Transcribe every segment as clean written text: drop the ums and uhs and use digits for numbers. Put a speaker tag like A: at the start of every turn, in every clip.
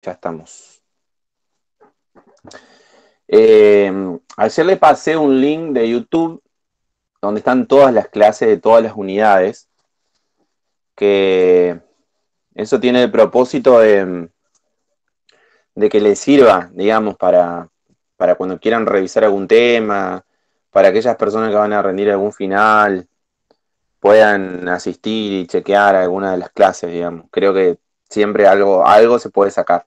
A: Ya estamos. Ayer le pasé un link de YouTube donde están todas las clases de todas las unidades, que eso tiene el propósito de que les sirva, digamos, para cuando quieran revisar algún tema, para aquellas personas que van a rendir algún final, puedan asistir y chequear alguna de las clases, digamos. Creo que siempre algo se puede sacar,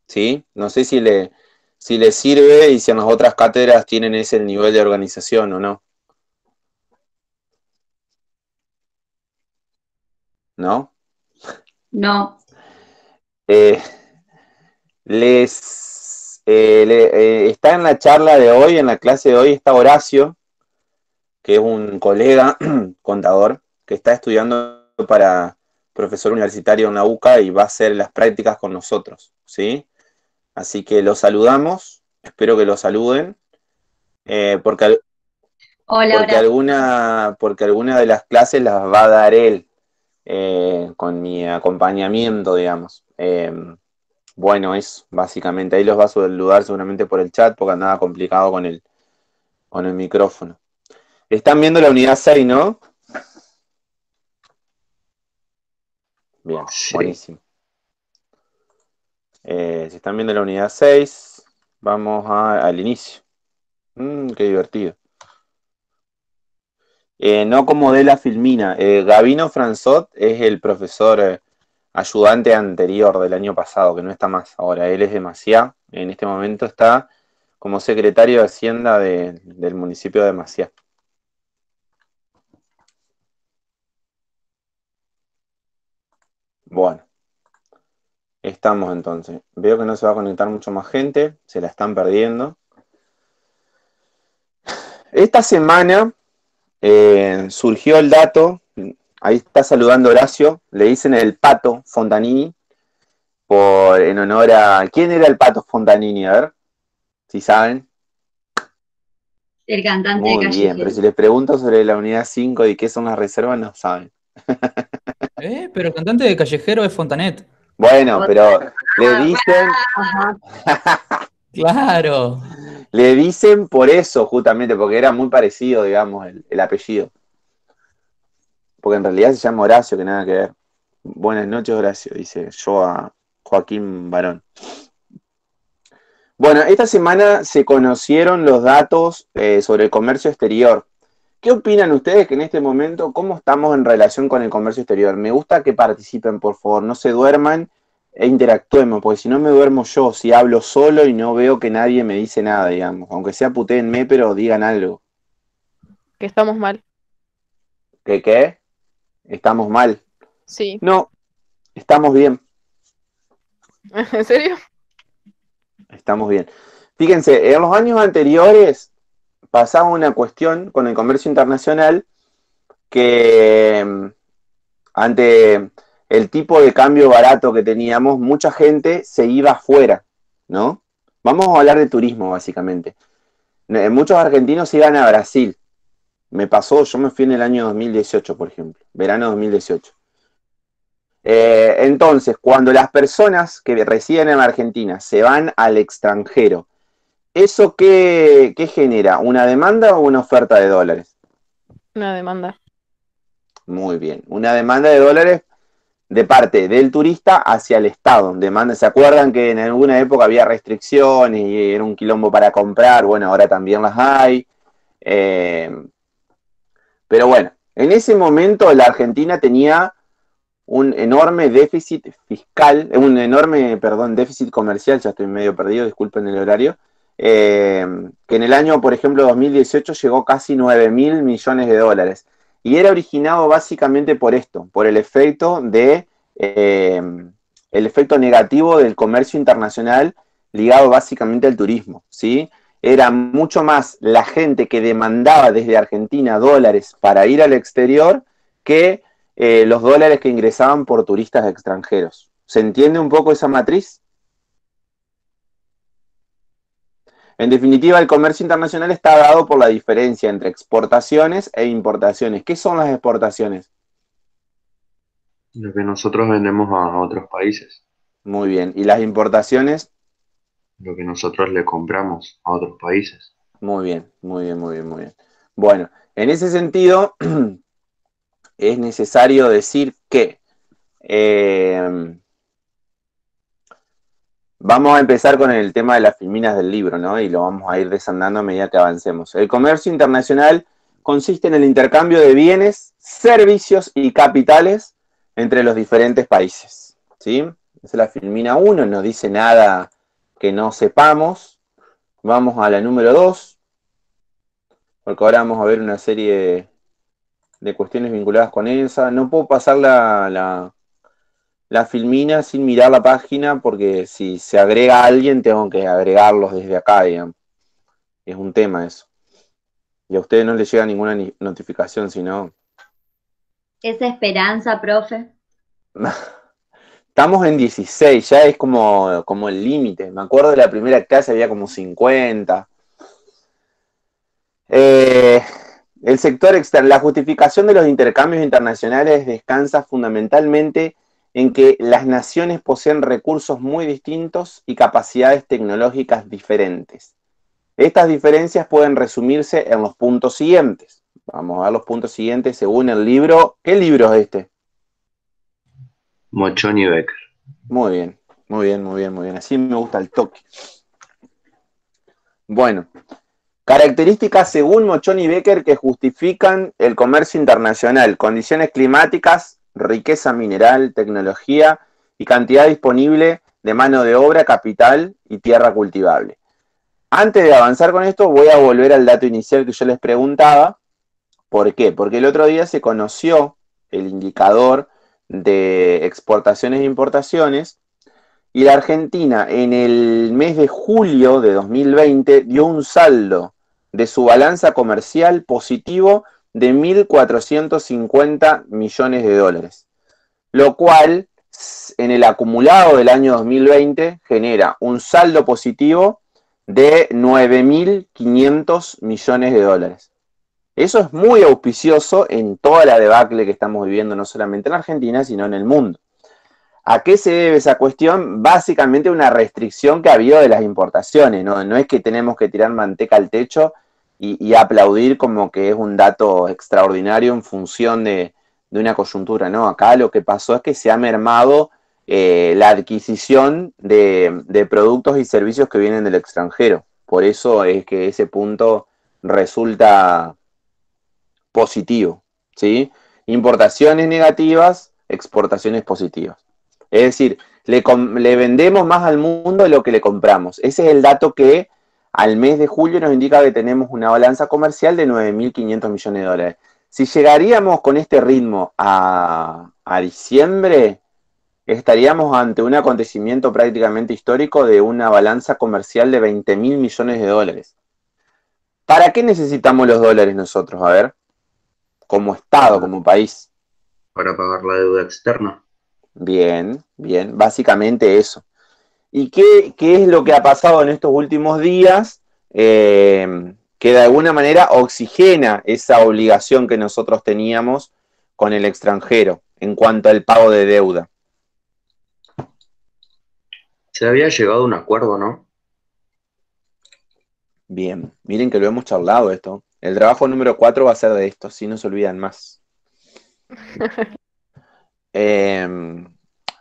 A: ¿sí? No sé si le sirve y si en las otras cátedras tienen ese nivel de organización o no, ¿no?
B: No,
A: Eh, está en la charla de hoy, en la clase de hoy, está Horacio, que es un colega contador que está estudiando para profesor universitario en la UCA y va a hacer las prácticas con nosotros, ¿sí? Así que los saludamos, espero que lo saluden, porque,
B: hola, Horacio.
A: porque alguna de las clases las va a dar él, con mi acompañamiento, digamos. Bueno, es básicamente, ahí los va a saludar seguramente por el chat porque andaba complicado con el micrófono. Están viendo la unidad 6, ¿no? Bien,
C: Sí.
A: buenísimo. Si están viendo la unidad 6, vamos al inicio. Qué divertido. No como de la Filmina. Gavino Franzot es el profesor ayudante anterior del año pasado, que no está más ahora. Él es de Maciá. En este momento está como secretario de Hacienda del municipio de Maciá. Bueno, estamos entonces. Veo que no se va a conectar mucho más gente. Se la están perdiendo. Esta semana surgió el dato. Ahí está saludando Horacio. Le dicen el Pato Fontanini en honor a... ¿Quién era el Pato Fontanini? A ver, si saben.
B: El cantante de
A: Muy bien, pero
B: Callejero.
A: si les pregunto sobre la unidad 5 y qué son las reservas, no saben.
D: Pero el cantante de Callejero es Fontanet.
A: Bueno, pero
B: Otra.
A: le dicen,
B: Ajá.
D: Claro.
A: le dicen por eso, justamente, porque era muy parecido, digamos, el apellido. Porque en realidad se llama Horacio, que nada que ver. Buenas noches, Horacio, dice yo a Joaquín Barón. Bueno, esta semana se conocieron los datos sobre el comercio exterior. ¿Qué opinan ustedes que en este momento, cómo estamos en relación con el comercio exterior? Me gusta que participen, por favor, no se duerman e interactuemos, porque si no me duermo yo, si hablo solo y no veo que nadie me dice nada, digamos. Aunque sea putéenme, pero digan algo.
E: Que estamos mal.
A: ¿Qué qué? ¿Estamos mal?
E: Sí.
A: No, estamos bien,
E: ¿En serio?
A: estamos bien. Fíjense, en los años anteriores pasaba una cuestión con el comercio internacional que ante el tipo de cambio barato que teníamos, mucha gente se iba afuera, ¿no? Vamos a hablar de turismo, básicamente. Muchos argentinos iban a Brasil. Me pasó, yo me fui en el año 2018, por ejemplo, verano 2018. Entonces, cuando las personas que residen en Argentina se van al extranjero, ¿eso qué genera? ¿Una demanda o una oferta de dólares?
E: Una demanda.
A: Muy bien, una demanda de dólares de parte del turista hacia el Estado. Demanda, ¿se acuerdan que en alguna época había restricciones y era un quilombo para comprar? Bueno, ahora también las hay. Eh, pero bueno, en ese momento la Argentina tenía un enorme déficit fiscal, un enorme, perdón, déficit comercial, ya estoy medio perdido, disculpen el horario, que en el año, por ejemplo, 2018 llegó casi 9.000 millones de dólares. Y era originado básicamente por esto, por el efecto negativo del comercio internacional ligado básicamente al turismo, ¿sí? Era mucho más la gente que demandaba desde Argentina dólares para ir al exterior que los dólares que ingresaban por turistas extranjeros. ¿Se entiende un poco esa matriz? En definitiva, el comercio internacional está dado por la diferencia entre exportaciones e importaciones. ¿Qué son las exportaciones?
C: Lo que nosotros vendemos a otros países.
A: Muy bien. ¿Y las importaciones?
C: Lo que nosotros le compramos a otros países.
A: Muy bien, muy bien, muy bien, muy bien. Bueno, en ese sentido, es necesario decir que vamos a empezar con el tema de las filminas del libro, ¿no? Y lo vamos a ir desandando a medida que avancemos. El comercio internacional consiste en el intercambio de bienes, servicios y capitales entre los diferentes países, ¿sí? Esa es la filmina 1, no dice nada que no sepamos. Vamos a la número 2, porque ahora vamos a ver una serie de cuestiones vinculadas con esa. No puedo pasar la filmina sin mirar la página, porque si se agrega a alguien tengo que agregarlos desde acá, digamos. Es un tema eso. Y a ustedes no les llega ninguna notificación, sino...
B: Esa esperanza, profe.
A: Estamos en 16, ya es como el límite. Me acuerdo de la primera clase había como 50. El sector externo, la justificación de los intercambios internacionales descansa fundamentalmente en que las naciones poseen recursos muy distintos y capacidades tecnológicas diferentes. Estas diferencias pueden resumirse en los puntos siguientes. Vamos a ver los puntos siguientes según el libro. ¿Qué libro es este?
C: Mochón y Becker.
A: Muy bien, muy bien, muy bien, muy bien. Así me gusta el toque. Bueno, características según Mochón y Becker que justifican el comercio internacional: condiciones climáticas, riqueza mineral, tecnología y cantidad disponible de mano de obra, capital y tierra cultivable. Antes de avanzar con esto, voy a volver al dato inicial que yo les preguntaba. ¿Por qué? Porque el otro día se conoció el indicador de exportaciones e importaciones, y la Argentina en el mes de julio de 2020 dio un saldo de su balanza comercial positivo de 1.450 millones de dólares, lo cual en el acumulado del año 2020 genera un saldo positivo de 9.500 millones de dólares. Eso es muy auspicioso en toda la debacle que estamos viviendo, no solamente en Argentina, sino en el mundo. ¿A qué se debe esa cuestión? Básicamente una restricción que ha habido de las importaciones, ¿no? No es que tenemos que tirar manteca al techo y aplaudir como que es un dato extraordinario en función de una coyuntura, ¿no? Acá lo que pasó es que se ha mermado la adquisición de productos y servicios que vienen del extranjero. Por eso es que ese punto resulta positivo, ¿sí? Importaciones negativas, exportaciones positivas. Es decir, le vendemos más al mundo de lo que le compramos. Ese es el dato que al mes de julio nos indica que tenemos una balanza comercial de 9.500 millones de dólares. Si llegaríamos con este ritmo a diciembre, estaríamos ante un acontecimiento prácticamente histórico de una balanza comercial de 20.000 millones de dólares. ¿Para qué necesitamos los dólares nosotros? A ver, como Estado, como país.
C: Para pagar la deuda externa.
A: Bien, bien, básicamente eso. ¿Y qué es lo que ha pasado en estos últimos días? Que de alguna manera oxigena esa obligación que nosotros teníamos con el extranjero en cuanto al pago de deuda.
C: Se había llegado a un acuerdo, ¿no?
A: Bien, miren que lo hemos charlado esto. El trabajo número 4 va a ser de esto, si no se olvidan más.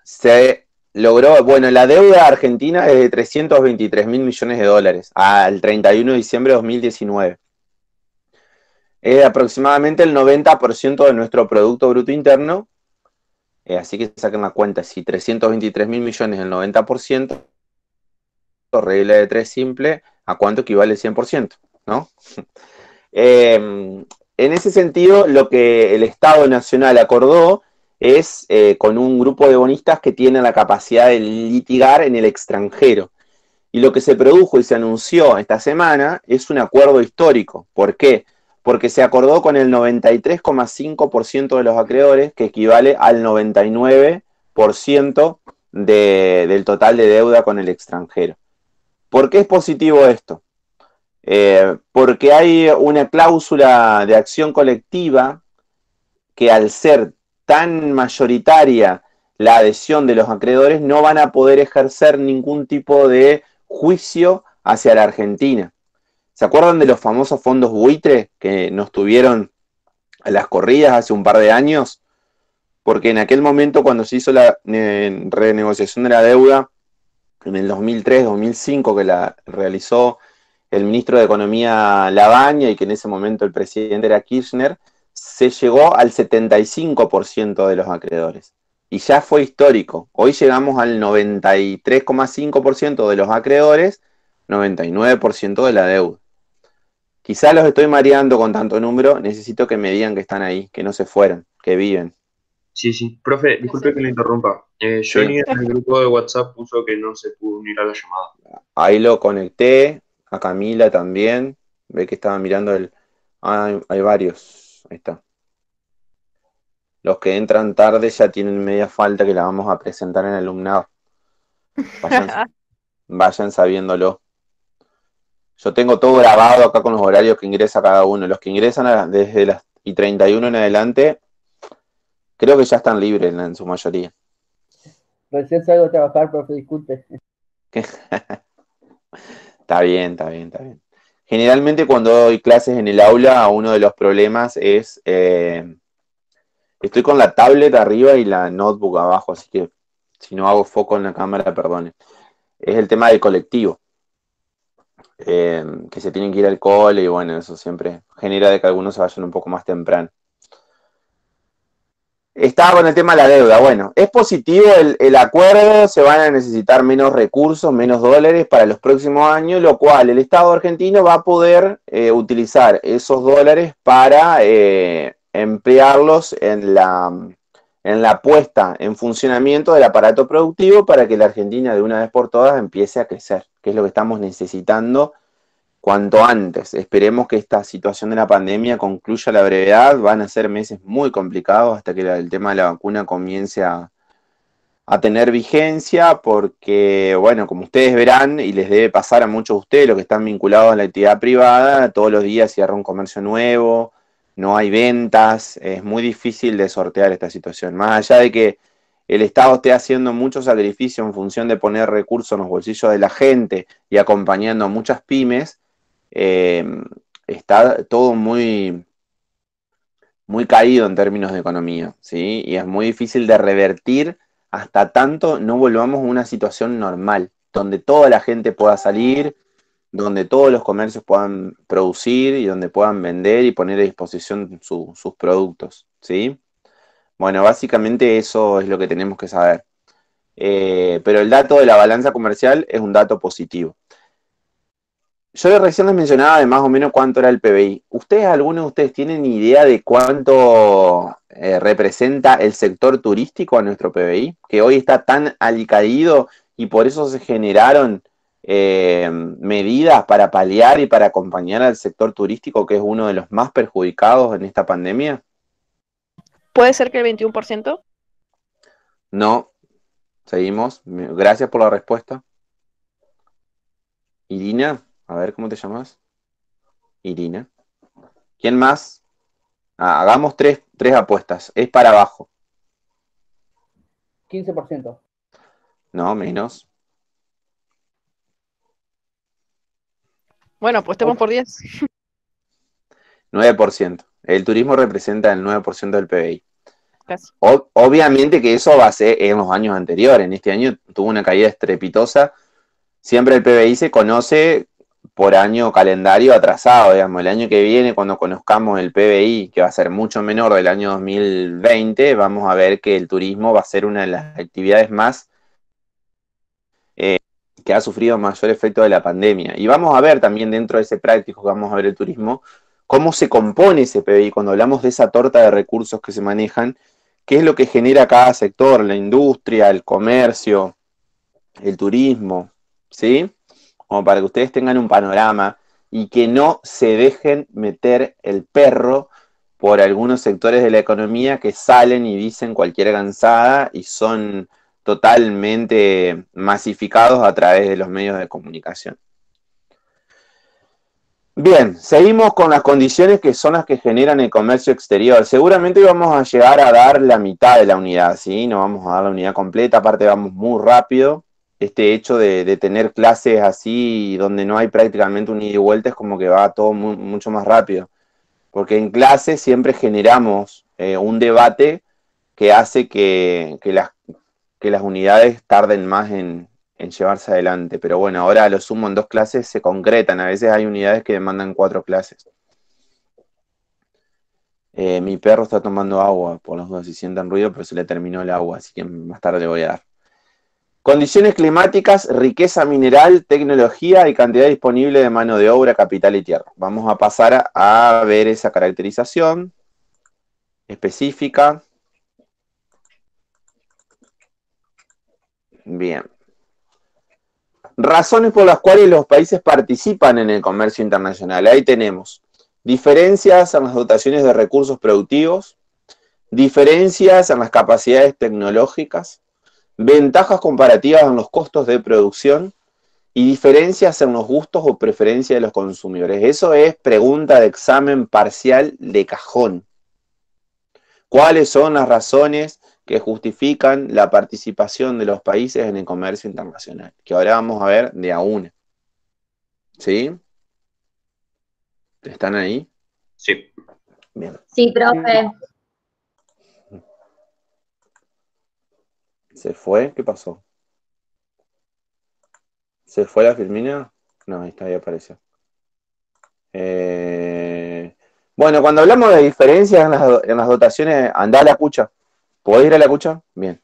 A: Se logró, bueno, la deuda argentina es de 323.000 millones de dólares al 31 de diciembre de 2019. Es aproximadamente el 90% de nuestro Producto Bruto Interno. Así que saquen la cuenta, si 323.000 millones es el 90%, regla de 3 simple, ¿a cuánto equivale el 100%? ¿No? En ese sentido, lo que el Estado Nacional acordó es con un grupo de bonistas que tienen la capacidad de litigar en el extranjero. Y lo que se produjo y se anunció esta semana es un acuerdo histórico. ¿Por qué? Porque se acordó con el 93,5% de los acreedores, que equivale al 99% del total de deuda con el extranjero. ¿Por qué es positivo esto? Porque hay una cláusula de acción colectiva que, al ser tan mayoritaria la adhesión de los acreedores, no van a poder ejercer ningún tipo de juicio hacia la Argentina. ¿Se acuerdan de los famosos fondos buitre que nos tuvieron a las corridas hace un par de años? Porque en aquel momento, cuando se hizo la renegociación de la deuda, en el 2003-2005, que la realizó el ministro de Economía Lavagna y que en ese momento el presidente era Kirchner, se llegó al 75% de los acreedores. Y ya fue histórico. Hoy llegamos al 93,5% de los acreedores, 99% de la deuda. Quizá los estoy mareando con tanto número, necesito que me digan que están ahí, que no se fueron, que viven.
C: Sí. Profe, disculpe que le interrumpa. Johnny en el grupo de WhatsApp puso que no se pudo unir a la llamada.
A: Ahí lo conecté, a Camila también. Ve que estaba mirando el... hay varios. Ahí está. Los que entran tarde ya tienen media falta que la vamos a presentar en el alumnado. Vayan sabiéndolo. Yo tengo todo grabado acá con los horarios que ingresa cada uno. Los que ingresan desde las y 31 en adelante, creo que ya están libres en su mayoría.
F: Recién salgo a trabajar, profe, disculpe.
A: Está bien. Generalmente cuando doy clases en el aula, uno de los problemas es... estoy con la tablet arriba y la notebook abajo, así que si no hago foco en la cámara, perdone. Es el tema del colectivo. Que se tienen que ir al cole y bueno, eso siempre genera de que algunos se vayan un poco más temprano. Estaba con el tema de la deuda. Bueno, es positivo el acuerdo, se van a necesitar menos recursos, menos dólares para los próximos años, lo cual el Estado argentino va a poder utilizar esos dólares para emplearlos en la puesta en funcionamiento del aparato productivo para que la Argentina de una vez por todas empiece a crecer, que es lo que estamos necesitando cuanto antes. Esperemos que esta situación de la pandemia concluya a la brevedad. Van a ser meses muy complicados hasta que el tema de la vacuna comience a tener vigencia, porque, bueno, como ustedes verán, y les debe pasar a muchos de ustedes, los que están vinculados a la actividad privada, todos los días cierra un comercio nuevo, no hay ventas, es muy difícil de sortear esta situación. Más allá de que el Estado esté haciendo mucho sacrificio en función de poner recursos en los bolsillos de la gente y acompañando a muchas pymes, está todo muy, muy caído en términos de economía, ¿sí? Y es muy difícil de revertir hasta tanto no volvamos a una situación normal, donde toda la gente pueda salir, donde todos los comercios puedan producir y donde puedan vender y poner a disposición sus productos, ¿sí? Bueno, básicamente eso es lo que tenemos que saber. Pero el dato de la balanza comercial es un dato positivo. Yo recién les mencionaba de más o menos cuánto era el PBI. ¿Alguno de ustedes tienen idea de cuánto representa el sector turístico a nuestro PBI? Que hoy está tan alicaído y por eso se generaron medidas para paliar y para acompañar al sector turístico, que es uno de los más perjudicados en esta pandemia.
E: ¿Puede ser que el 21%?
A: No. Seguimos. Gracias por la respuesta. Irina. A ver, ¿cómo te llamas? Irina. ¿Quién más? Hagamos tres apuestas. Es para abajo.
F: 15%.
A: No, menos.
E: Bueno, pues estemos por 10.
A: 9%. El turismo representa el 9% del PBI.
E: Casi.
A: Obviamente que eso va a ser en los años anteriores. En este año tuvo una caída estrepitosa. Siempre el PBI se conoce por año calendario atrasado, digamos. El año que viene, cuando conozcamos el PBI, que va a ser mucho menor del año 2020, vamos a ver que el turismo va a ser una de las actividades más que ha sufrido mayor efecto de la pandemia. Y vamos a ver también dentro de ese práctico que vamos a ver el turismo, cómo se compone ese PBI cuando hablamos de esa torta de recursos que se manejan, qué es lo que genera cada sector, la industria, el comercio, el turismo, ¿sí? Como para que ustedes tengan un panorama y que no se dejen meter el perro por algunos sectores de la economía que salen y dicen cualquier gansada y son totalmente masificados a través de los medios de comunicación. Bien, seguimos con las condiciones que son las que generan el comercio exterior. Seguramente vamos a llegar a dar la mitad de la unidad, ¿sí? No vamos a dar la unidad completa, aparte vamos muy rápido. Este hecho de tener clases así donde no hay prácticamente un ida y vuelta es como que va todo mucho más rápido. Porque en clase siempre generamos un debate que hace que las unidades tarden más en llevarse adelante. Pero bueno, ahora a lo sumo en 2 clases se concretan. A veces hay unidades que demandan 4 clases. Mi perro está tomando agua, por las dudas si sientan ruido, pero se le terminó el agua, así que más tarde le voy a dar. Condiciones climáticas, riqueza mineral, tecnología y cantidad disponible de mano de obra, capital y tierra. Vamos a pasar a ver esa caracterización específica. Bien. Razones por las cuales los países participan en el comercio internacional. Ahí tenemos diferencias en las dotaciones de recursos productivos, diferencias en las capacidades tecnológicas, ventajas comparativas en los costos de producción y diferencias en los gustos o preferencias de los consumidores. Eso es pregunta de examen parcial de cajón. ¿Cuáles son las razones que justifican la participación de los países en el comercio internacional? Que ahora vamos a ver de a una. ¿Sí? ¿Están ahí?
C: Sí.
A: Bien.
B: Sí, profe.
A: ¿Se fue? ¿Qué pasó? ¿Se fue la Filmina? No, ahí está, ahí apareció. Bueno, cuando hablamos de diferencias en las dotaciones, andá a la cucha. ¿Podés ir a la cucha? Bien.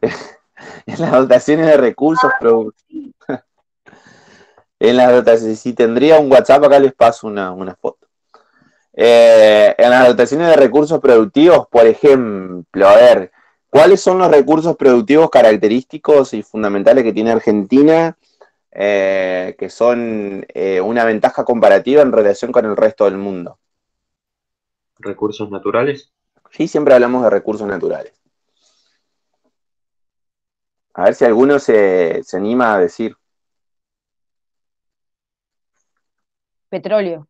A: En las dotaciones de recursos en las dotaciones, si tendría un WhatsApp, acá les paso una foto. En las dotaciones de recursos productivos, por ejemplo, a ver, ¿cuáles son los recursos productivos característicos y fundamentales que tiene Argentina, que son una ventaja comparativa en relación con el resto del mundo?
C: Recursos naturales.
A: Sí, siempre hablamos de recursos naturales. A ver si alguno se anima a decir.
G: Petróleo.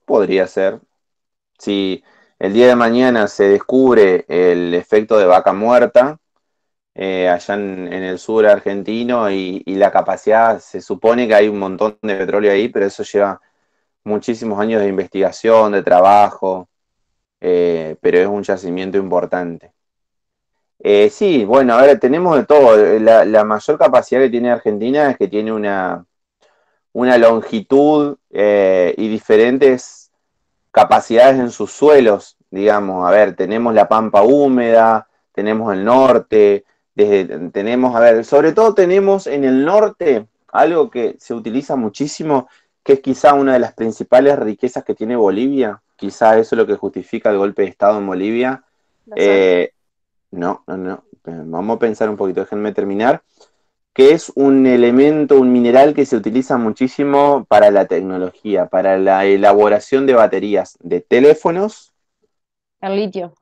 A: Podría ser. Si el día de mañana se descubre el efecto de vaca muerta, allá en el sur argentino, y la capacidad, se supone que hay un montón de petróleo ahí, pero eso lleva muchísimos años de investigación, de trabajo, pero es un yacimiento importante. Sí, bueno, ahora tenemos de todo. La mayor capacidad que tiene Argentina es que tiene una longitud y diferentes capacidades en sus suelos, digamos. A ver, tenemos la pampa húmeda, tenemos el norte, tenemos, a ver, sobre todo tenemos en el norte algo que se utiliza muchísimo, que es quizá una de las principales riquezas que tiene Bolivia. Quizá eso es lo que justifica el golpe de Estado en Bolivia.
E: La sal.
A: No. Vamos a pensar un poquito, déjenme terminar. Que es un elemento, un mineral que se utiliza muchísimo para la tecnología, para la elaboración de baterías de teléfonos,
G: El litio.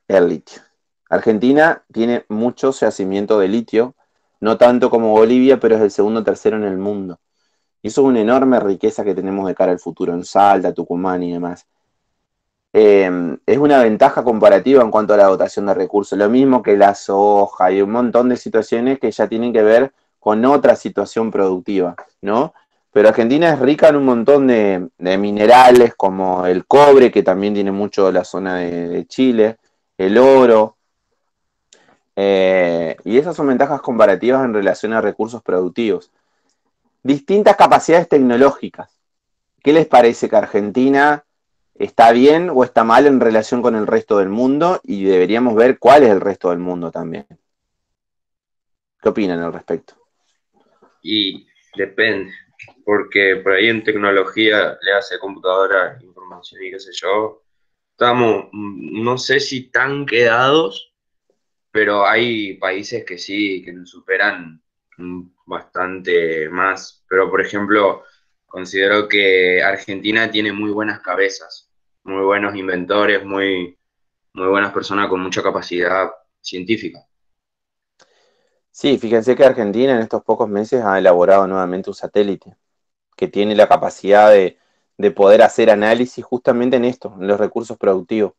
A: el litio. Argentina tiene mucho yacimiento de litio, no tanto como Bolivia, pero es el segundo o tercero en el mundo. Y eso es una enorme riqueza que tenemos de cara al futuro, en Salta, Tucumán y demás. Es una ventaja comparativa en cuanto a la dotación de recursos, lo mismo que la soja y un montón de situaciones que ya tienen que ver con otra situación productiva, ¿no? Pero Argentina es rica en un montón de minerales como el cobre, que también tiene mucho la zona de Chile, el oro, y esas son ventajas comparativas en relación a recursos productivos. Distintas capacidades tecnológicas. ¿Qué les parece que Argentina está bien o está mal en relación con el resto del mundo? Y deberíamos ver cuál es el resto del mundo también. ¿Qué opinan al respecto?
C: Y depende, porque por ahí en tecnología, le hace computadora, información y qué sé yo, estamos, no sé si tan quedados, pero hay países que sí, que nos superan bastante más. Pero, por ejemplo, considero que Argentina tiene muy buenas cabezas, muy buenos inventores, muy buenas personas con mucha capacidad científica.
A: Sí, fíjense que Argentina en estos pocos meses ha elaborado nuevamente un satélite. que tiene la capacidad de poder hacer análisis justamente en esto, en los recursos productivos.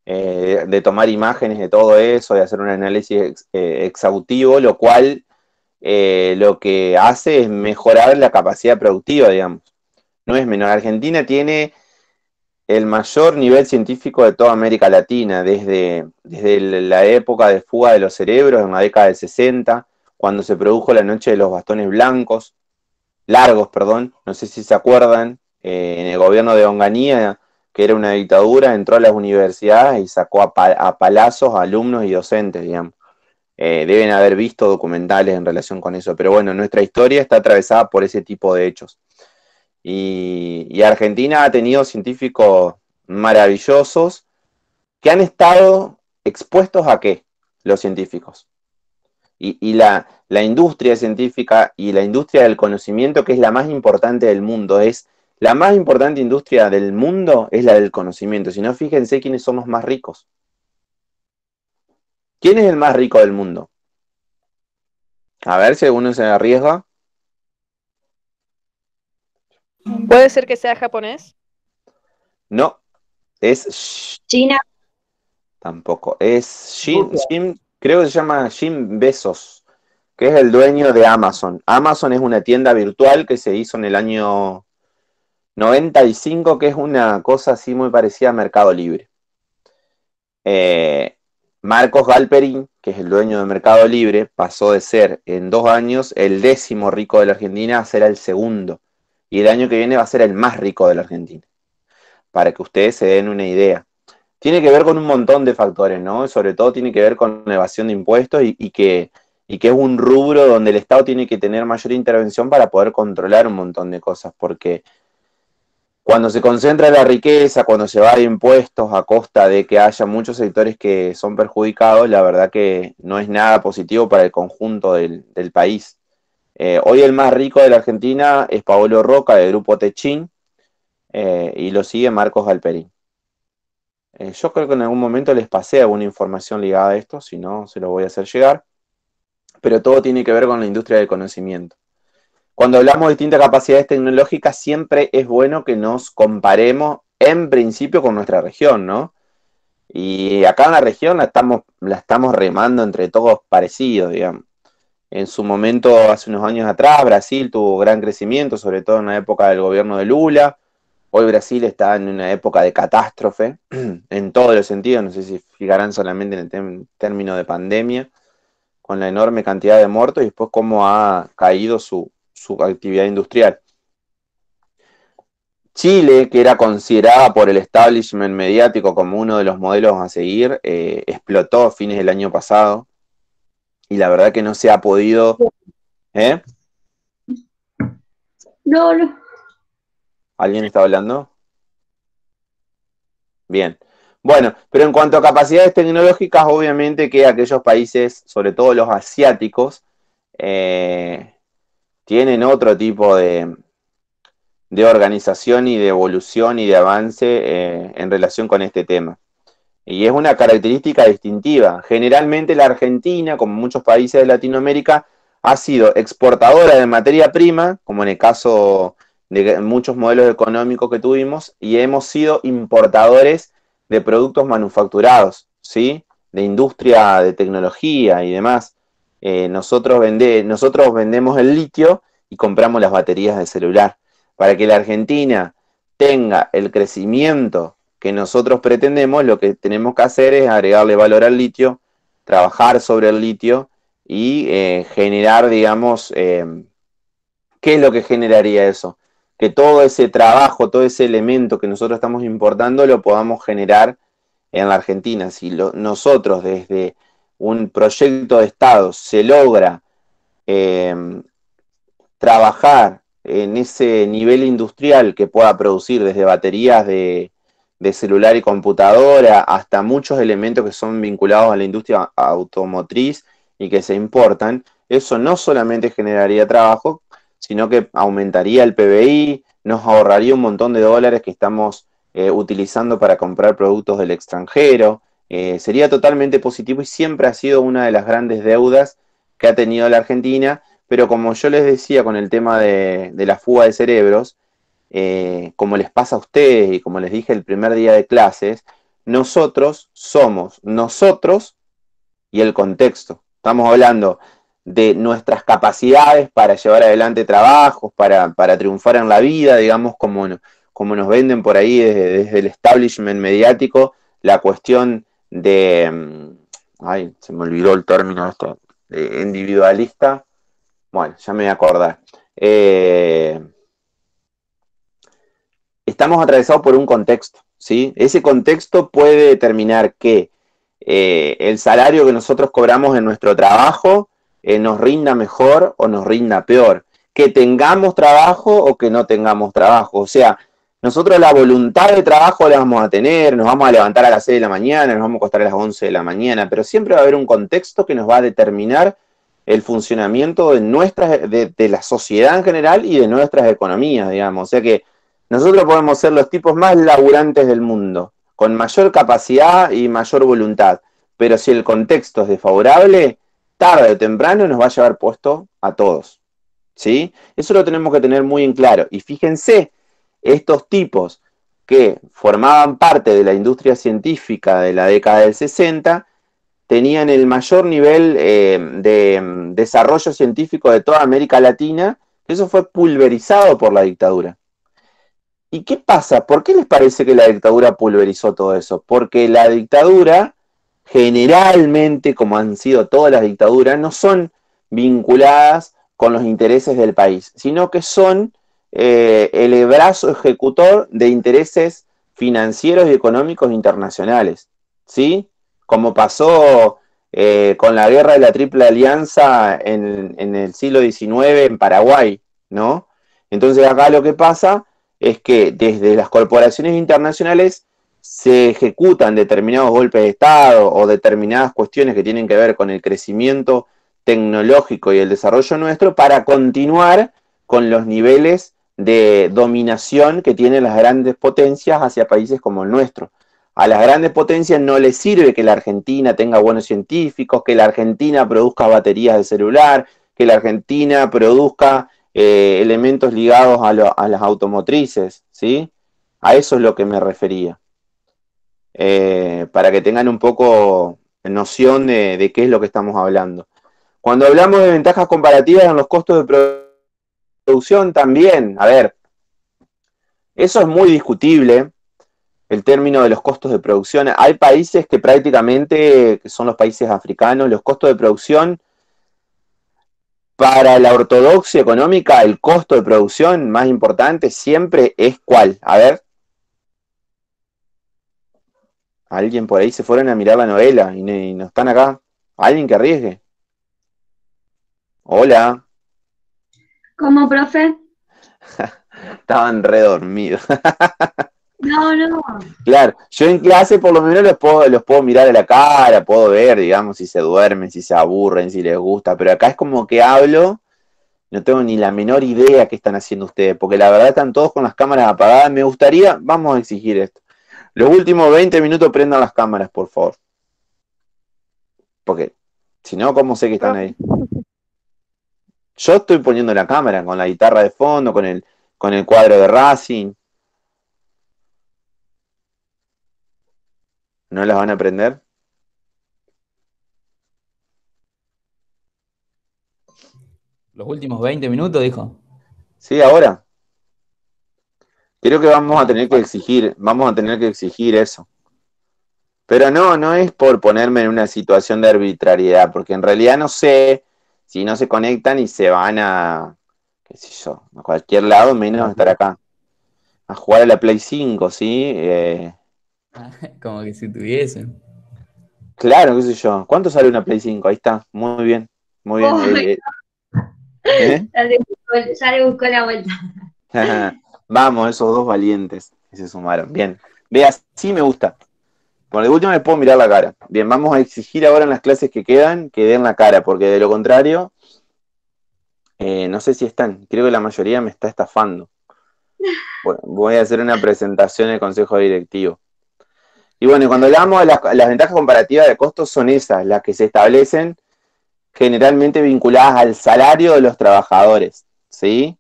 A: De tomar imágenes de todo eso, de hacer un análisis exhaustivo, lo cual lo que hace es mejorar la capacidad productiva, digamos. No es menor. Argentina tiene el mayor nivel científico de toda América Latina, desde la época de fuga de los cerebros, en la década del 60, cuando se produjo la noche de los bastones largos, perdón, no sé si se acuerdan, en el gobierno de Onganía, que era una dictadura, entró a las universidades y sacó a palazos a alumnos y docentes, digamos. Deben haber visto documentales en relación con eso, pero bueno, nuestra historia está atravesada por ese tipo de hechos. Y Argentina ha tenido científicos maravillosos que han estado expuestos a ¿qué? Los científicos. Y la industria científica y la industria del conocimiento, que es la más importante del mundo, es la más importante industria del mundo, es la del conocimiento. Si no, fíjense quiénes son los más ricos. ¿Quién es el más rico del mundo? A ver si alguno se arriesga.
E: ¿Puede ser que sea japonés?
A: No, es
B: China,
A: tampoco. Es
F: Rusia.
A: creo que se llama Jim Bezos, que es el dueño de Amazon. Amazon es una tienda virtual que se hizo en el año 95, que es una cosa así muy parecida a Mercado Libre. Marcos Galperín, que es el dueño de Mercado Libre, pasó de ser en 2 años el 10º rico de la Argentina a ser el segundo. Y el año que viene va a ser el más rico de la Argentina. Para que ustedes se den una idea. Tiene que ver con un montón de factores, ¿no? Sobre todo tiene que ver con la evasión de impuestos y que es un rubro donde el Estado tiene que tener mayor intervención para poder controlar un montón de cosas, porque cuando se concentra la riqueza, cuando se va de impuestos a costa de que haya muchos sectores que son perjudicados, la verdad que no es nada positivo para el conjunto del país. Hoy el más rico de la Argentina es Paolo Roca, del grupo Techin, y lo sigue Marcos Galperín. Yo creo que en algún momento les pasé alguna información ligada a esto, si no, se lo voy a hacer llegar, pero todo tiene que ver con la industria del conocimiento. Cuando hablamos de distintas capacidades tecnológicas, siempre es bueno que nos comparemos en principio con nuestra región, ¿no? Y acá en la región la estamos remando entre todos parecidos, digamos. En su momento, hace unos años atrás, Brasil tuvo gran crecimiento, sobre todo en la época del gobierno de Lula. Hoy Brasil está en una época de catástrofe, en todos los sentidos, no sé si fijarán solamente en el término de pandemia, con la enorme cantidad de muertos y después cómo ha caído su actividad industrial. Chile, que era considerada por el establishment mediático como uno de los modelos a seguir, explotó a fines del año pasado y la verdad que no se ha podido...
B: no.
A: ¿Alguien está hablando? Bien. Bueno, pero en cuanto a capacidades tecnológicas, obviamente que aquellos países, sobre todo los asiáticos, tienen otro tipo de organización y de evolución y de avance en relación con este tema. Y es una característica distintiva. Generalmente la Argentina, como muchos países de Latinoamérica, ha sido exportadora de materia prima, como en el caso de muchos modelos económicos que tuvimos, y hemos sido importadores de productos manufacturados, ¿sí? De industria, de tecnología y demás. Nosotros vendemos el litio y compramos las baterías de celular. Para que la Argentina tenga el crecimiento que nosotros pretendemos, lo que tenemos que hacer es agregarle valor al litio, trabajar sobre el litio y generar, digamos, ¿qué es lo que generaría eso? Que todo ese trabajo, todo ese elemento que nosotros estamos importando lo podamos generar en la Argentina. Si nosotros desde un proyecto de Estado se logra trabajar en ese nivel industrial que pueda producir desde baterías de celular y computadora hasta muchos elementos que son vinculados a la industria automotriz y que se importan, eso no solamente generaría trabajo, sino que aumentaría el PBI, nos ahorraría un montón de dólares que estamos utilizando para comprar productos del extranjero, sería totalmente positivo y siempre ha sido una de las grandes deudas que ha tenido la Argentina, pero como yo les decía con el tema de la fuga de cerebros, como les pasa a ustedes y como les dije el primer día de clases, nosotros somos nosotros y el contexto. Estamos hablando de nuestras capacidades para llevar adelante trabajos, para triunfar en la vida, digamos, como nos venden por ahí desde el establishment mediático, la cuestión de, ay, se me olvidó el término esto, de individualista. Bueno, ya me voy a acordar. Estamos atravesados por un contexto, ¿sí? Ese contexto puede determinar que el salario que nosotros cobramos en nuestro trabajo nos rinda mejor o nos rinda peor, que tengamos trabajo o que no tengamos trabajo. O sea, nosotros la voluntad de trabajo la vamos a tener, nos vamos a levantar a las 6 de la mañana, nos vamos a acostar a las 11 de la mañana, pero siempre va a haber un contexto que nos va a determinar el funcionamiento de la sociedad en general y de nuestras economías, digamos. O sea que nosotros podemos ser los tipos más laburantes del mundo, con mayor capacidad y mayor voluntad, pero si el contexto es desfavorable, tarde o temprano nos va a llevar puesto a todos, ¿sí? Eso lo tenemos que tener muy en claro. Y fíjense, estos tipos que formaban parte de la industria científica de la década del 60 tenían el mayor nivel de desarrollo científico de toda América Latina, que eso fue pulverizado por la dictadura. ¿Y qué pasa? ¿Por qué les parece que la dictadura pulverizó todo eso? Porque la dictadura, generalmente, como han sido todas las dictaduras, no son vinculadas con los intereses del país, sino que son el brazo ejecutor de intereses financieros y económicos internacionales, ¿sí? Como pasó con la guerra de la Triple Alianza en el siglo XIX en Paraguay, ¿no? Entonces acá lo que pasa es que desde las corporaciones internacionales se ejecutan determinados golpes de Estado o determinadas cuestiones que tienen que ver con el crecimiento tecnológico y el desarrollo nuestro para continuar con los niveles de dominación que tienen las grandes potencias hacia países como el nuestro. A las grandes potencias no les sirve que la Argentina tenga buenos científicos, que la Argentina produzca baterías de celular, que la Argentina produzca elementos ligados a las automotrices, ¿sí? A eso es lo que me refería. Para que tengan un poco noción de qué es lo que estamos hablando. Cuando hablamos de ventajas comparativas en los costos de producción también, a ver, eso es muy discutible, el término de los costos de producción. Hay países que prácticamente, que son los países africanos, los costos de producción, para la ortodoxia económica, el costo de producción más importante siempre es ¿cuál? A ver. Alguien por ahí se fueron a mirar la novela y no están acá. Alguien que arriesgue. Hola.
B: ¿Cómo, profe?
A: Estaban re dormidos.
B: No, no.
A: Claro, yo en clase por lo menos los puedo mirar a la cara, puedo ver, digamos, si se duermen, si se aburren, si les gusta, pero acá es como que hablo, no tengo ni la menor idea qué están haciendo ustedes, porque la verdad están todos con las cámaras apagadas. Me gustaría, vamos a exigir esto. Los últimos 20 minutos prendan las cámaras, por favor. Porque si no, ¿cómo sé que están ahí? Yo estoy poniendo la cámara con la guitarra de fondo, con el cuadro de Racing. ¿No las van a prender?
D: Los últimos 20 minutos, dijo.
A: Sí, ahora. Creo que vamos a tener que exigir eso. Pero no es por ponerme en una situación de arbitrariedad, porque en realidad no sé si no se conectan y se van a, qué sé yo, a cualquier lado menos a estar acá. A jugar a la Play 5, ¿sí?
D: Como que si tuviesen.
A: Claro, qué sé yo. ¿Cuánto sale una Play 5? Ahí está, muy bien, muy bien.
B: Ya le buscó la vuelta.
A: Vamos, esos dos valientes que se sumaron. Bien, vea, sí me gusta. Por de último me puedo mirar la cara. Bien, vamos a exigir ahora en las clases que quedan que den la cara, porque de lo contrario, no sé si están. Creo que la mayoría me está estafando. Voy a hacer una presentación en el consejo directivo. Y bueno, cuando hablamos de las ventajas comparativas de costos son esas, las que se establecen generalmente vinculadas al salario de los trabajadores, ¿sí?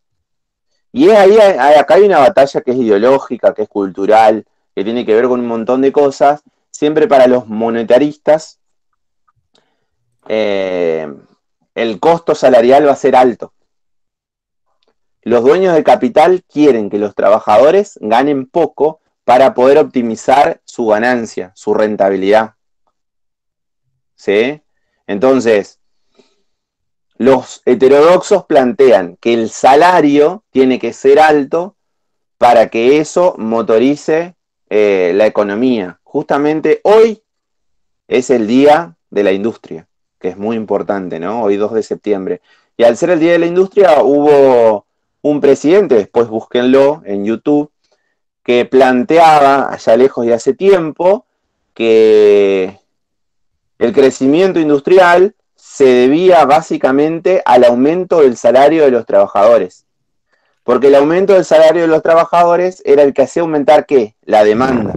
A: Y es ahí, acá hay una batalla que es ideológica, que es cultural, que tiene que ver con un montón de cosas. Siempre para los monetaristas, el costo salarial va a ser alto. Los dueños de capital quieren que los trabajadores ganen poco para poder optimizar su ganancia, su rentabilidad. ¿Sí? Entonces, los heterodoxos plantean que el salario tiene que ser alto para que eso motorice la economía. Justamente hoy es el Día de la Industria, que es muy importante, ¿no? Hoy 2 de septiembre. Y al ser el Día de la Industria hubo un presidente, después búsquenlo en YouTube, que planteaba, allá lejos de hace tiempo, que el crecimiento industrial se debía básicamente al aumento del salario de los trabajadores. Porque el aumento del salario de los trabajadores era el que hacía aumentar, ¿qué? La demanda.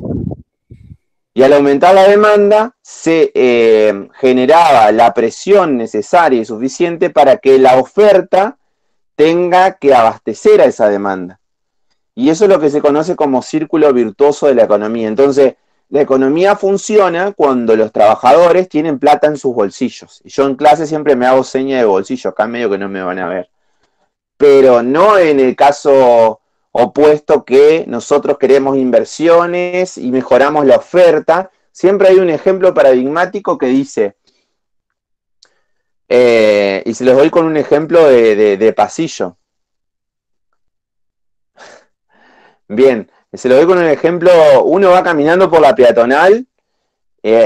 A: Y al aumentar la demanda se generaba la presión necesaria y suficiente para que la oferta tenga que abastecer a esa demanda. Y eso es lo que se conoce como círculo virtuoso de la economía. Entonces, la economía funciona cuando los trabajadores tienen plata en sus bolsillos. Y yo en clase siempre me hago seña de bolsillo, acá medio que no me van a ver. Pero no en el caso opuesto que nosotros queremos inversiones y mejoramos la oferta. Siempre hay un ejemplo paradigmático que dice, y se los doy con un ejemplo de pasillo. Bien, se lo doy con un ejemplo, uno va caminando por la peatonal,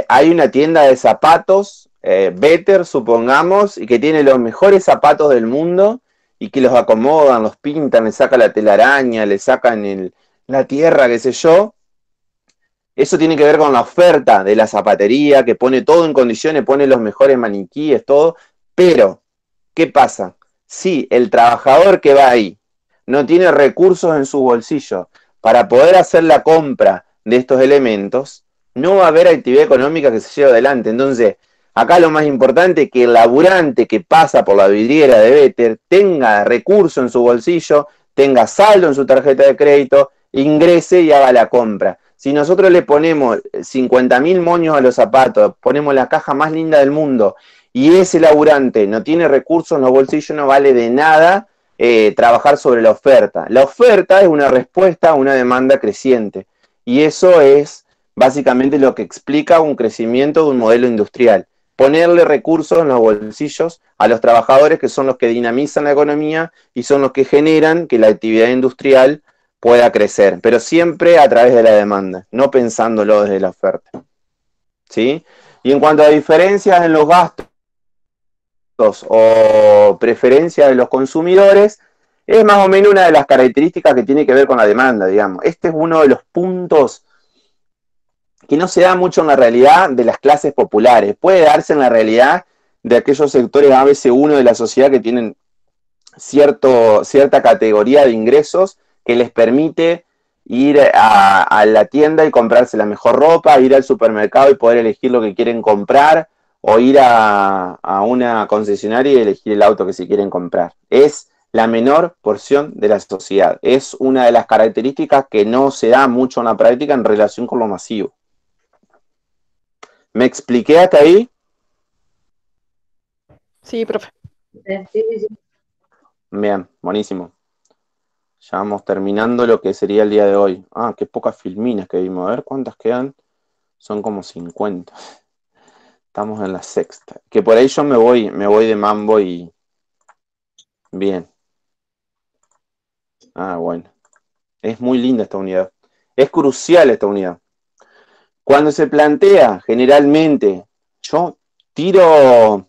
A: hay una tienda de zapatos, Better, supongamos, y que tiene los mejores zapatos del mundo, y que los acomodan, los pintan, le sacan la telaraña, le sacan la tierra, qué sé yo. Eso tiene que ver con la oferta de la zapatería, que pone todo en condiciones, pone los mejores maniquíes, todo, pero, ¿qué pasa? Si el trabajador que va ahí no tiene recursos en su bolsillo para poder hacer la compra de estos elementos, no va a haber actividad económica que se lleve adelante. Entonces, acá lo más importante es que el laburante que pasa por la vidriera de Better tenga recursos en su bolsillo, tenga saldo en su tarjeta de crédito, ingrese y haga la compra. Si nosotros le ponemos 50.000 moños a los zapatos, ponemos la caja más linda del mundo, y ese laburante no tiene recursos en los bolsillos, no vale de nada trabajar sobre la oferta. La oferta es una respuesta a una demanda creciente, y eso es básicamente lo que explica un crecimiento de un modelo industrial. Ponerle recursos en los bolsillos a los trabajadores, que son los que dinamizan la economía y son los que generan que la actividad industrial pueda crecer, pero siempre a través de la demanda, no pensándolo desde la oferta. ¿Sí? Y en cuanto a diferencias en los gastos o preferencias de los consumidores, es más o menos una de las características que tiene que ver con la demanda, digamos. Este es uno de los puntos que no se da mucho en la realidad de las clases populares. Puede darse en la realidad de aquellos sectores ABC1 de la sociedad que tienen cierta categoría de ingresos que les permite ir a la tienda y comprarse la mejor ropa, ir al supermercado y poder elegir lo que quieren comprar, o ir a una concesionaria y elegir el auto que se quieren comprar. Es la menor porción de la sociedad. Es una de las características que no se da mucho en la práctica en relación con lo masivo. ¿Me expliqué hasta ahí?
E: Sí, profe.
B: Sí.
A: Bien, buenísimo. Ya vamos terminando lo que sería el día de hoy. Ah, qué pocas filminas que vimos. A ver cuántas quedan. Son como 50. Estamos en la sexta. Que por ahí yo me voy de mambo y... Bien. Ah, bueno. Es muy linda esta unidad. Es crucial esta unidad. Cuando se plantea, generalmente, yo tiro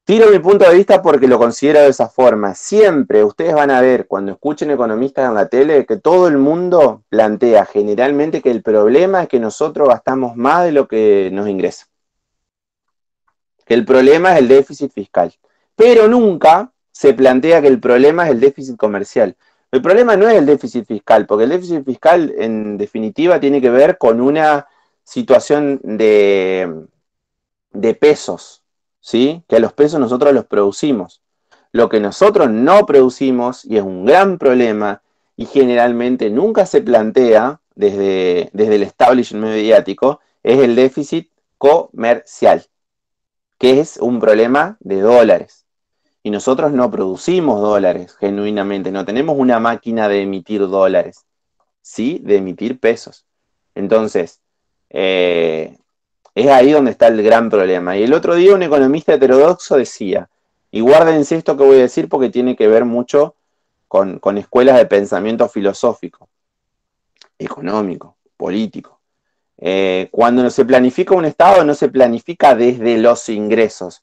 A: mi punto de vista porque lo considero de esa forma. Siempre ustedes van a ver, cuando escuchen economistas en la tele, que todo el mundo plantea generalmente que el problema es que nosotros gastamos más de lo que nos ingresa. Que el problema es el déficit fiscal. Pero nunca se plantea que el problema es el déficit comercial. El problema no es el déficit fiscal, porque el déficit fiscal, en definitiva, tiene que ver con una situación de pesos, ¿sí? Que a los pesos nosotros los producimos. Lo que nosotros no producimos, y es un gran problema, y generalmente nunca se plantea desde el establishment mediático, es el déficit comercial, que es un problema de dólares. Y nosotros no producimos dólares genuinamente, no tenemos una máquina de emitir dólares, sí de emitir pesos. Entonces, es ahí donde está el gran problema. Y el otro día un economista heterodoxo decía, y guárdense esto que voy a decir porque tiene que ver mucho con escuelas de pensamiento filosófico, económico, político. Cuando se planifica un Estado, no se planifica desde los ingresos.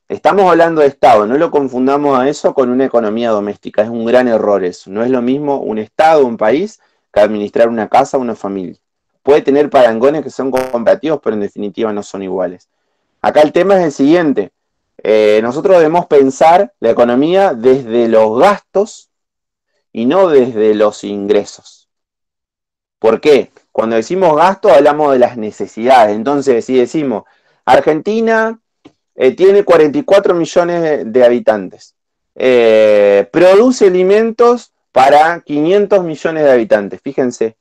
A: Estamos hablando de Estado, no lo confundamos a eso con una economía doméstica, es un gran error eso. No es lo mismo un Estado, un país, que administrar una casa o una familia. Puede tener parangones que son comparativos, pero en definitiva no son iguales. Acá el tema es el siguiente. Nosotros debemos pensar la economía desde los gastos y no desde los ingresos. ¿Por qué? Cuando decimos gasto hablamos de las necesidades. Entonces, si decimos, Argentina tiene 44 millones de habitantes, produce alimentos para 500 millones de habitantes. Fíjense,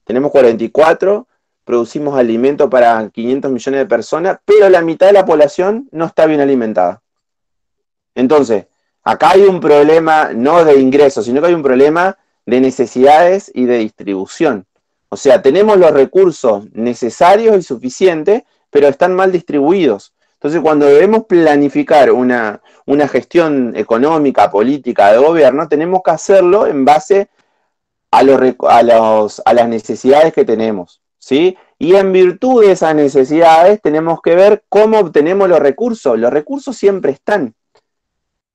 A: tenemos 44, producimos alimentos para 500 millones de personas, pero la mitad de la población no está bien alimentada. Entonces, acá hay un problema no de ingresos, sino que hay un problema de necesidades y de distribución. O sea, tenemos los recursos necesarios y suficientes, pero están mal distribuidos. Entonces, cuando debemos planificar una gestión económica, política, de gobierno, tenemos que hacerlo en base a las necesidades que tenemos, ¿sí? Y en virtud de esas necesidades tenemos que ver cómo obtenemos los recursos. Los recursos siempre están.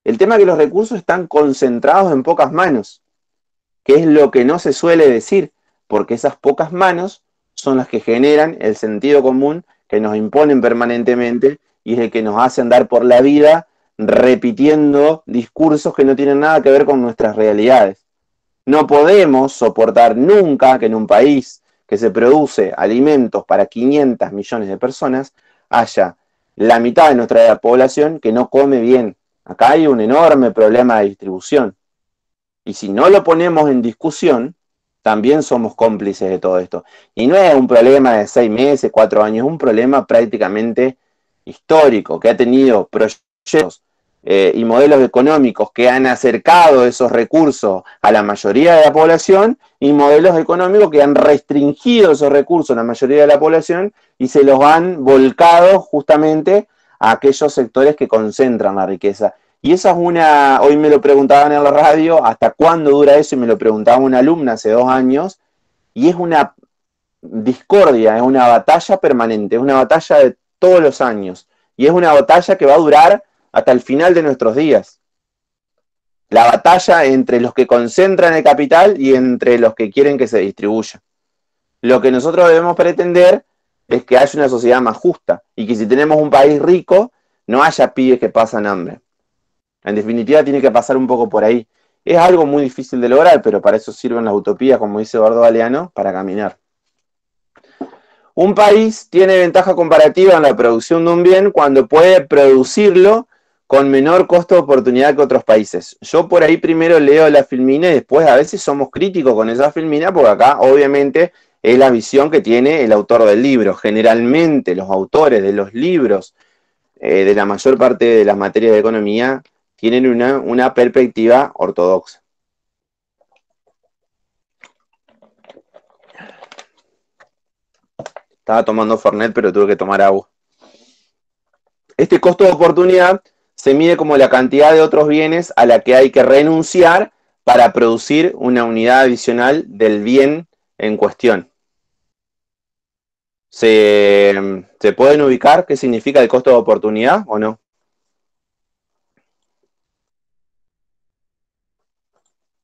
A: El tema es que los recursos están concentrados en pocas manos, que es lo que no se suele decir, porque esas pocas manos son las que generan el sentido común que nos imponen permanentemente y es el que nos hace andar por la vida repitiendo discursos que no tienen nada que ver con nuestras realidades. No podemos soportar nunca que en un país que se produce alimentos para 500 millones de personas haya la mitad de nuestra población que no come bien. Acá hay un enorme problema de distribución. Y si no lo ponemos en discusión, también somos cómplices de todo esto. Y no es un problema de 6 meses, 4 años, es un problema prácticamente histórico, que ha tenido proyectos y modelos económicos que han acercado esos recursos a la mayoría de la población y modelos económicos que han restringido esos recursos a la mayoría de la población y se los han volcado justamente a aquellos sectores que concentran la riqueza. Y esa es hoy me lo preguntaban en la radio, ¿hasta cuándo dura eso? Y me lo preguntaba una alumna hace 2 años, y es una discordia, es una batalla permanente, es una batalla de todos los años, y es una batalla que va a durar hasta el final de nuestros días. La batalla entre los que concentran el capital y entre los que quieren que se distribuya. Lo que nosotros debemos pretender es que haya una sociedad más justa, y que si tenemos un país rico, no haya pibes que pasan hambre. En definitiva, tiene que pasar un poco por ahí. Es algo muy difícil de lograr, pero para eso sirven las utopías, como dice Eduardo Galeano, para caminar. Un país tiene ventaja comparativa en la producción de un bien cuando puede producirlo con menor costo de oportunidad que otros países. Yo por ahí primero leo la filmina y después a veces somos críticos con esa filmina, porque acá obviamente es la visión que tiene el autor del libro. Generalmente los autores de los libros de la mayor parte de las materias de economía tienen una perspectiva ortodoxa. Estaba tomando Fernet, pero tuve que tomar agua. Este costo de oportunidad se mide como la cantidad de otros bienes a la que hay que renunciar para producir una unidad adicional del bien en cuestión. ¿Se pueden ubicar qué significa el costo de oportunidad o no?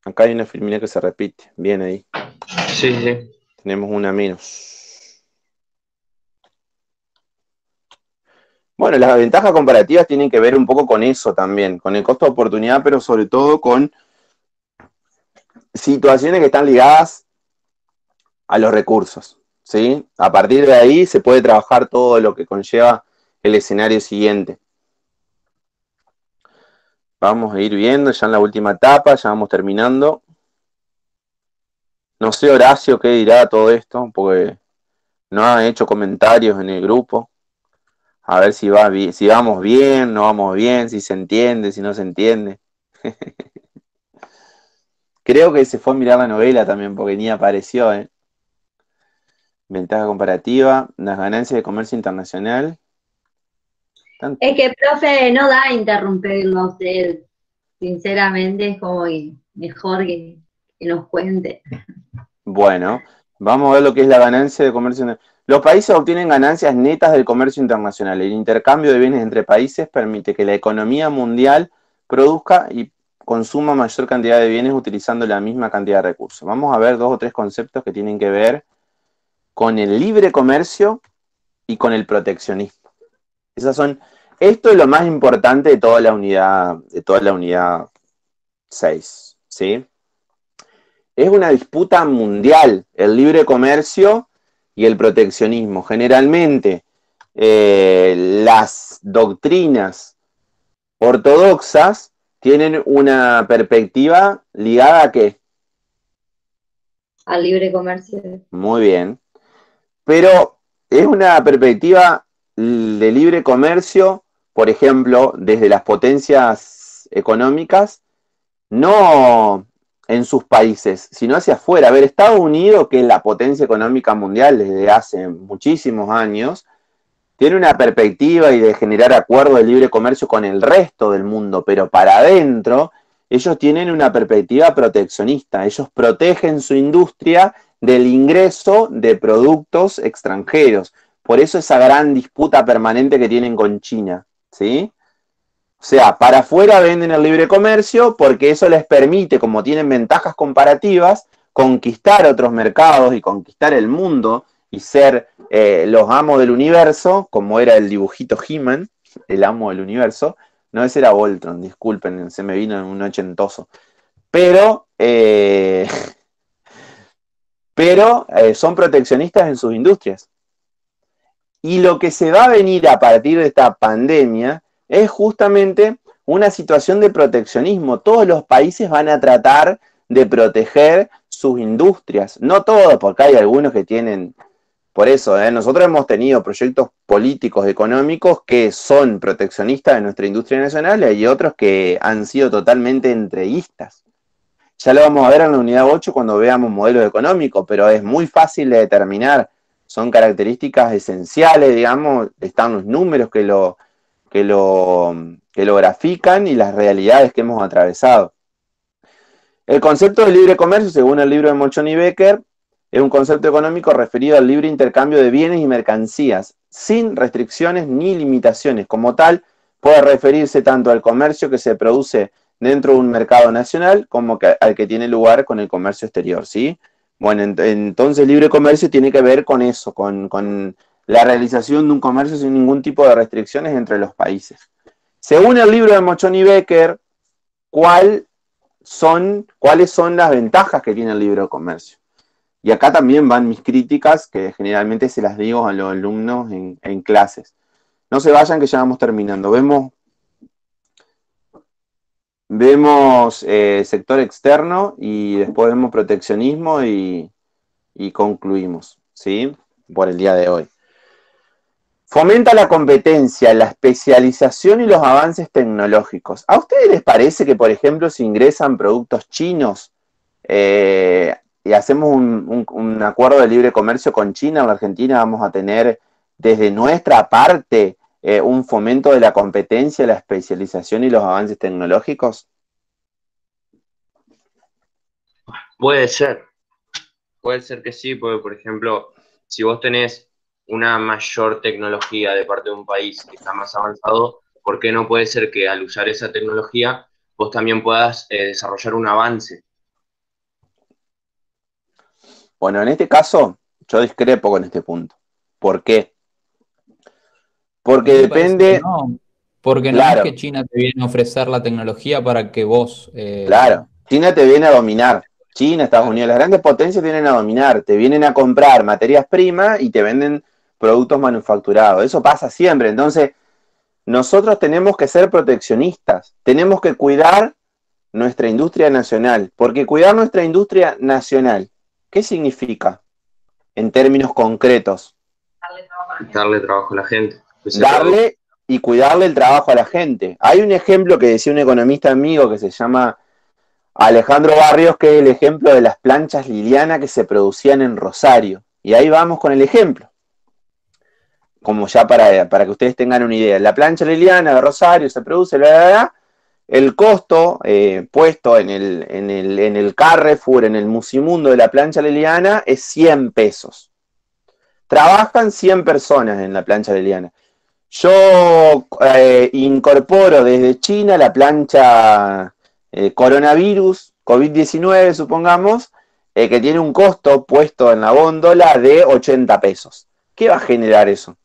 A: Acá hay una filmina que se repite. Bien ahí.
C: Sí, sí.
A: Tenemos una menos. Bueno, las ventajas comparativas tienen que ver un poco con eso también, con el costo de oportunidad, pero sobre todo con situaciones que están ligadas a los recursos, ¿sí? A partir de ahí se puede trabajar todo lo que conlleva el escenario siguiente. Vamos a ir viendo ya en la última etapa, ya vamos terminando. No sé, Horacio, qué dirá todo esto, porque no ha hecho comentarios en el grupo. A ver si va bien, si vamos bien, no vamos bien, si se entiende, si no se entiende. Creo que se fue a mirar la novela también, porque ni apareció, ¿eh? Ventaja comparativa, las ganancias de comercio internacional.
B: Es que, profe, no da a interrumpirlo a usted. Sinceramente, es como que mejor que nos cuente.
A: Bueno, vamos a ver lo que es la ganancia de comercio internacional. Los países obtienen ganancias netas del comercio internacional. El intercambio de bienes entre países permite que la economía mundial produzca y consuma mayor cantidad de bienes utilizando la misma cantidad de recursos. Vamos a ver 2 o 3 conceptos que tienen que ver con el libre comercio y con el proteccionismo. Esto es lo más importante de toda la unidad 6, ¿sí? Es una disputa mundial, el libre comercio y el proteccionismo. Generalmente, las doctrinas ortodoxas tienen una perspectiva ligada a ¿qué?
B: Al libre comercio.
A: Muy bien. Pero es una perspectiva de libre comercio, por ejemplo, desde las potencias económicas, no en sus países, sino hacia afuera. A ver, Estados Unidos, que es la potencia económica mundial desde hace muchísimos años, tiene una perspectiva y de generar acuerdos de libre comercio con el resto del mundo, pero para adentro ellos tienen una perspectiva proteccionista. Ellos protegen su industria del ingreso de productos extranjeros. Por eso esa gran disputa permanente que tienen con China, ¿sí? O sea, para afuera venden el libre comercio porque eso les permite, como tienen ventajas comparativas, conquistar otros mercados y conquistar el mundo y ser los amos del universo, como era el dibujito He-Man, el amo del universo. No, ese era Voltron, disculpen, se me vino en un ochentoso. Pero son proteccionistas en sus industrias. Y lo que se va a venir a partir de esta pandemia es justamente una situación de proteccionismo. Todos los países van a tratar de proteger sus industrias. No todos, porque hay algunos que tienen... Por eso, nosotros hemos tenido proyectos políticos, económicos, que son proteccionistas de nuestra industria nacional y hay otros que han sido totalmente entreguistas. Ya lo vamos a ver en la unidad 8 cuando veamos modelos económicos, pero es muy fácil de determinar. Son características esenciales, digamos, están los números que lo grafican y las realidades que hemos atravesado. El concepto de libre comercio, según el libro de Molchon y Becker, es un concepto económico referido al libre intercambio de bienes y mercancías, sin restricciones ni limitaciones. Como tal, puede referirse tanto al comercio que se produce dentro de un mercado nacional como al que tiene lugar con el comercio exterior, ¿sí? Bueno, entonces libre comercio tiene que ver con eso, con la realización de un comercio sin ningún tipo de restricciones entre los países. Según el libro de Molchon y Becker, ¿cuáles son las ventajas que tiene el libre comercio? Y acá también van mis críticas, que generalmente se las digo a los alumnos en clases. No se vayan, que ya vamos terminando. Vemos sector externo y después vemos proteccionismo y concluimos, ¿sí? Por el día de hoy. Fomenta la competencia, la especialización y los avances tecnológicos. ¿A ustedes les parece que, por ejemplo, si ingresan productos chinos y hacemos un acuerdo de libre comercio con China, en la Argentina vamos a tener desde nuestra parte un fomento de la competencia, la especialización y los avances tecnológicos?
C: Puede ser que sí, porque por ejemplo, si vos tenés una mayor tecnología de parte de un país que está más avanzado, ¿por qué no puede ser que al usar esa tecnología vos también puedas desarrollar un avance?
A: Bueno, en este caso, yo discrepo con este punto. ¿Por qué? Porque depende...
D: No, porque no
A: claro,
D: es que China te viene a ofrecer la tecnología para que vos...
A: claro, China te viene a dominar. China, Estados
D: Claro.
A: Unidos, las grandes potencias vienen a dominar, te vienen a comprar materias primas y te venden productos manufacturados. Eso pasa siempre. Entonces, nosotros tenemos que ser proteccionistas, tenemos que cuidar nuestra industria nacional, porque cuidar nuestra industria nacional, ¿qué significa en términos concretos?
C: Darle trabajo a la gente.
A: Darle y cuidarle el trabajo a la gente. Hay un ejemplo que decía un economista amigo que se llama Alejandro Barrios, que es el ejemplo de las planchas Liliana que se producían en Rosario. Y ahí vamos con el ejemplo. Como ya para que ustedes tengan una idea. La plancha Liliana de Rosario se produce, el costo puesto en el Carrefour, en el Musimundo de la plancha Liliana, es 100 pesos. Trabajan 100 personas en la plancha Liliana. Yo incorporo desde China la plancha coronavirus, COVID-19, supongamos, que tiene un costo puesto en la góndola de 80 pesos. ¿Qué va a generar eso?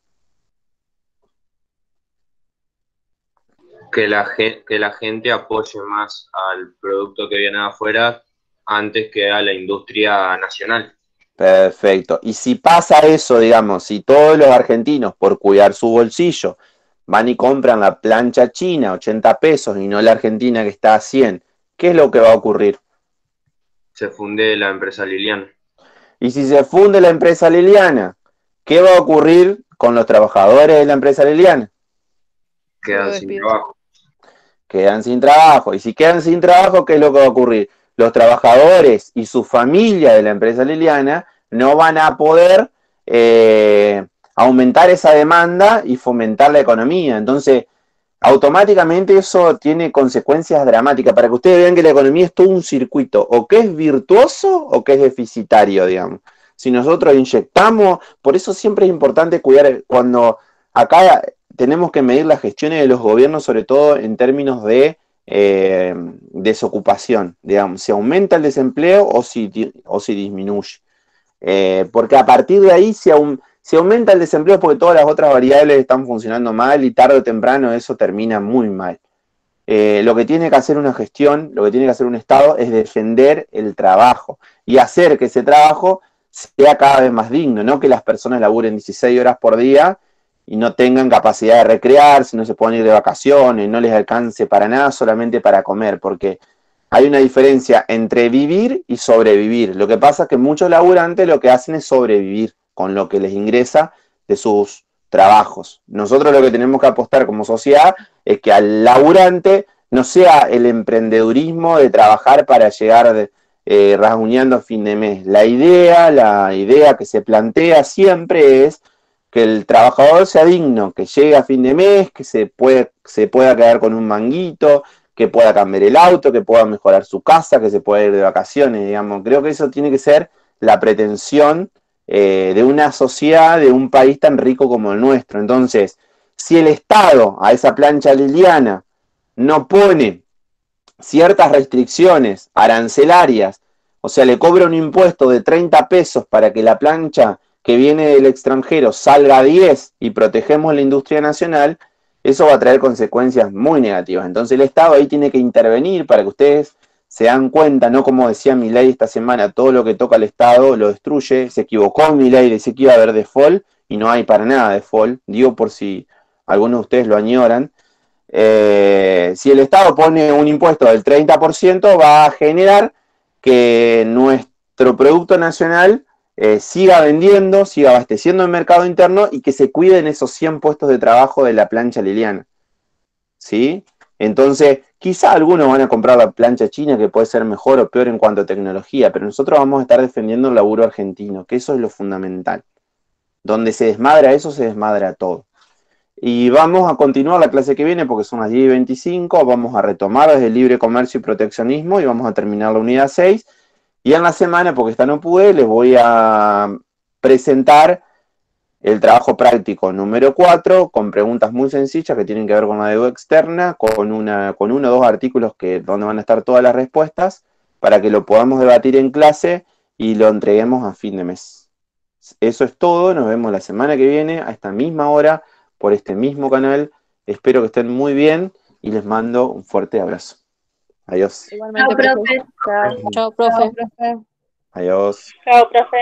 C: Que la gente apoye más al producto que viene de afuera antes que a la industria nacional.
A: Perfecto. Y si pasa eso, digamos, si todos los argentinos, por cuidar su bolsillo, van y compran la plancha china, 80 pesos, y no la argentina que está a 100, ¿qué es lo que va a ocurrir?
C: Se funde la empresa Liliana.
A: Y si se funde la empresa Liliana, ¿qué va a ocurrir con los trabajadores de la empresa Liliana?
C: Quedan sin trabajo.
A: Quedan sin trabajo. Y si quedan sin trabajo, ¿qué es lo que va a ocurrir? Los trabajadores y su familia de la empresa Liliana no van a poder aumentar esa demanda y fomentar la economía. Entonces, automáticamente eso tiene consecuencias dramáticas. Para que ustedes vean que la economía es todo un circuito, o que es virtuoso o que es deficitario, digamos. Si nosotros inyectamos, por eso siempre es importante cuidar, cuando acá tenemos que medir las gestiones de los gobiernos, sobre todo en términos de desocupación, digamos, si aumenta el desempleo o si disminuye. Porque a partir de ahí, si aumenta el desempleo es porque todas las otras variables están funcionando mal y tarde o temprano eso termina muy mal. Lo que tiene que hacer una gestión, lo que tiene que hacer un Estado es defender el trabajo y hacer que ese trabajo sea cada vez más digno, no que las personas laburen 16 horas por día y no tengan capacidad de recrearse, no se puedan ir de vacaciones, no les alcance para nada, solamente para comer, porque hay una diferencia entre vivir y sobrevivir. Lo que pasa es que muchos laburantes lo que hacen es sobrevivir con lo que les ingresa de sus trabajos. Nosotros lo que tenemos que apostar como sociedad es que al laburante no sea el emprendedurismo de trabajar para llegar rasguñando a fin de mes. La idea que se plantea siempre es que el trabajador sea digno, que llegue a fin de mes, que se pueda quedar con un manguito, que pueda cambiar el auto, que pueda mejorar su casa, que se pueda ir de vacaciones, digamos. Creo que eso tiene que ser la pretensión de una sociedad, de un país tan rico como el nuestro. Entonces, si el Estado a esa plancha Liliana no pone ciertas restricciones arancelarias, o sea, le cobra un impuesto de 30 pesos para que la plancha que viene del extranjero salga a 10 y protegemos la industria nacional, eso va a traer consecuencias muy negativas. Entonces el Estado ahí tiene que intervenir para que ustedes se dan cuenta, no como decía Milei esta semana, todo lo que toca el Estado lo destruye. Se equivocó Milei, decía que iba a haber default y no hay para nada default, digo por si algunos de ustedes lo añoran. Si el Estado pone un impuesto del 30%, va a generar que nuestro producto nacional siga vendiendo, siga abasteciendo el mercado interno y que se cuiden esos 100 puestos de trabajo de la plancha Liliana. ¿Sí? Entonces, quizá algunos van a comprar la plancha china, que puede ser mejor o peor en cuanto a tecnología, pero nosotros vamos a estar defendiendo el laburo argentino, que eso es lo fundamental. Donde se desmadra eso, se desmadra todo. Y vamos a continuar la clase que viene porque son las 10:25, vamos a retomar desde el libre comercio y proteccionismo y vamos a terminar la unidad 6. Y en la semana, porque esta no pude, les voy a presentar el trabajo práctico número 4 con preguntas muy sencillas que tienen que ver con la deuda externa, con uno o dos artículos donde van a estar todas las respuestas para que lo podamos debatir en clase y lo entreguemos a fin de mes. Eso es todo, nos vemos la semana que viene a esta misma hora por este mismo canal. Espero que estén muy bien y les mando un fuerte abrazo. Adiós.
E: Igualmente, profe.
B: Chao,
E: Chao, profe.
A: Adiós.
E: Chao, profe.